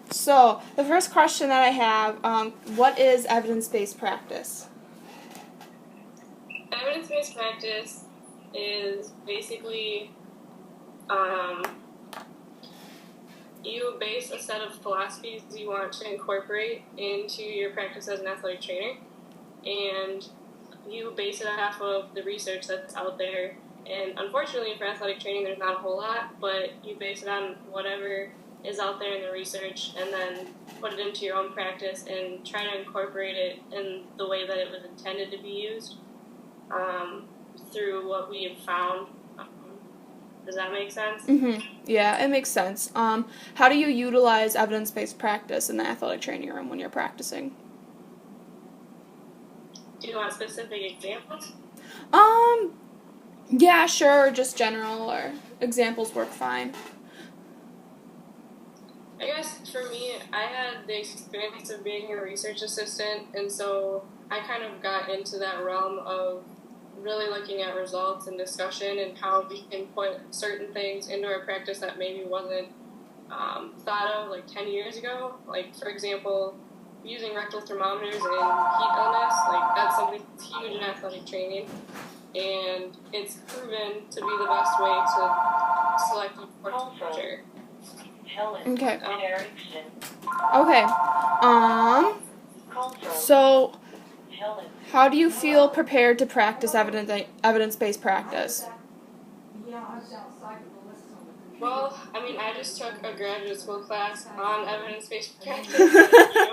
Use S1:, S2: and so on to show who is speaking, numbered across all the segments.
S1: So, the first question that I have, what is evidence-based practice?
S2: Evidence-based practice is basically um, you base a set of philosophies you want to incorporate into your practice as an athletic trainer, and you base it off of the research that's out there. And unfortunately for athletic training, there's not a whole lot, but you base it on whatever is out there in the research and then put it into your own practice and try to incorporate it in the way that it was intended to be used through what we have found. Does that make sense?
S1: Mm-hmm. Yeah, it makes sense. How do you utilize evidence-based practice in the athletic training room when you're practicing?
S2: Do you want specific examples?
S1: Yeah, sure, just general or examples work fine.
S2: I guess for me, I had the experience of being a research assistant, and so I kind of got into that realm of really looking at results and discussion and how we can put certain things into our practice that maybe wasn't thought of like 10 years ago. Like, for example, using rectal thermometers in heat illness, like that's something that's huge in athletic training, and it's proven to be the best way to select a temperature.
S1: Okay. Okay. So, how do you feel prepared to practice evidence-based practice?
S2: Well, I mean, I just took a graduate school class on evidence-based practice. I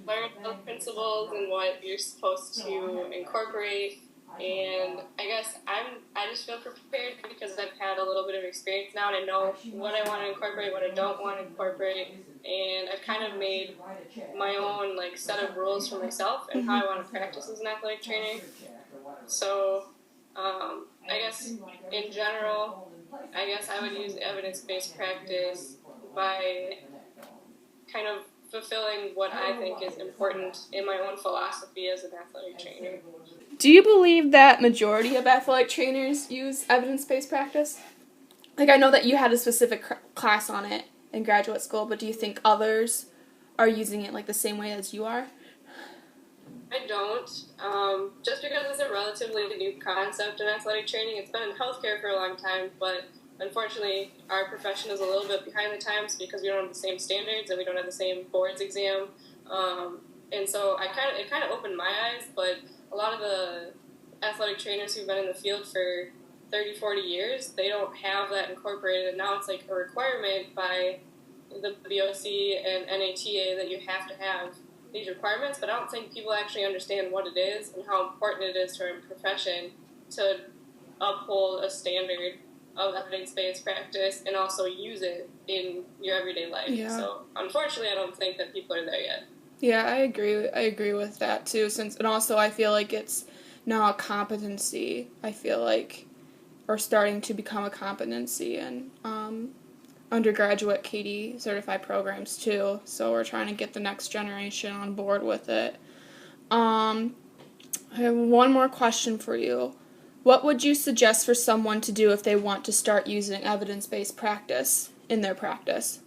S2: learned the principles and what you're supposed to incorporate, and I guess I just feel prepared because I've had a little bit of experience now, and I know what I want to incorporate, what I don't want to incorporate, and I've kind of made my own like set of rules for myself and how I want to practice as an athletic trainer. So, I guess in general, I guess I would use evidence-based practice by kind of fulfilling what I think is important in my own philosophy as an athletic trainer.
S1: Do you believe that majority of athletic trainers use evidence-based practice? Like, I know that you had a specific class on it in graduate school, but do you think others are using it like the same way as you are?
S2: I don't. Just because it's a relatively new concept in athletic training. It's been in healthcare for a long time, but unfortunately our profession is a little bit behind the times because we don't have the same standards and we don't have the same boards exam. And so it kind of opened my eyes, but a lot of the athletic trainers who've been in the field for 30, 40 years, they don't have that incorporated, and now it's like a requirement by the BOC and NATA that you have to have these requirements, but I don't think people actually understand what it is and how important it is to our profession to uphold a standard of evidence-based practice and also use it in your everyday life.
S1: Yeah.
S2: So unfortunately, I don't think that people are there yet.
S1: Yeah, I agree with that too. And also I feel like it's now a competency. I feel like, or starting to become a competency in undergraduate KD certified programs too. So we're trying to get the next generation on board with it. I have one more question for you. What would you suggest for someone to do if they want to start using evidence-based practice in their practice?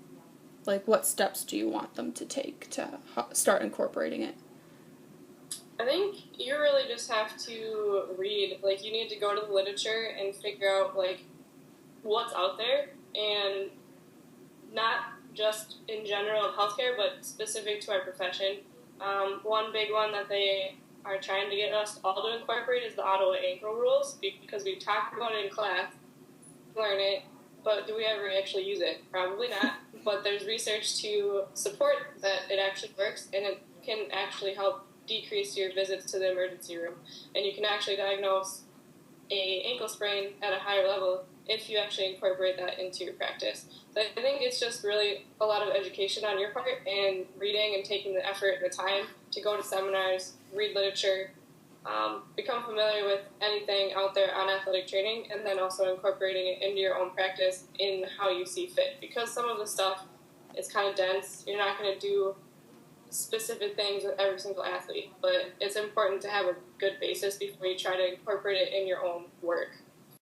S1: Like, what steps do you want them to take to start incorporating it?
S2: I think you really just have to read. Like, you need to go to the literature and figure out, like, what's out there, and not just in general of healthcare, but specific to our profession. One big one that they are trying to get us all to incorporate is the Ottawa ankle rules, because we talk about it in class, learn it, but do we ever actually use it? Probably not. But there's research to support that it actually works, and it can actually help decrease your visits to the emergency room. And you can actually diagnose a ankle sprain at a higher level if you actually incorporate that into your practice. So I think it's just really a lot of education on your part and reading and taking the effort and the time to go to seminars, read literature, become familiar with anything out there on athletic training, and then also incorporating it into your own practice in how you see fit. Because some of the stuff is kind of dense, you're not going to do specific things with every single athlete, but it's important to have a good basis before you try to incorporate it in your own work.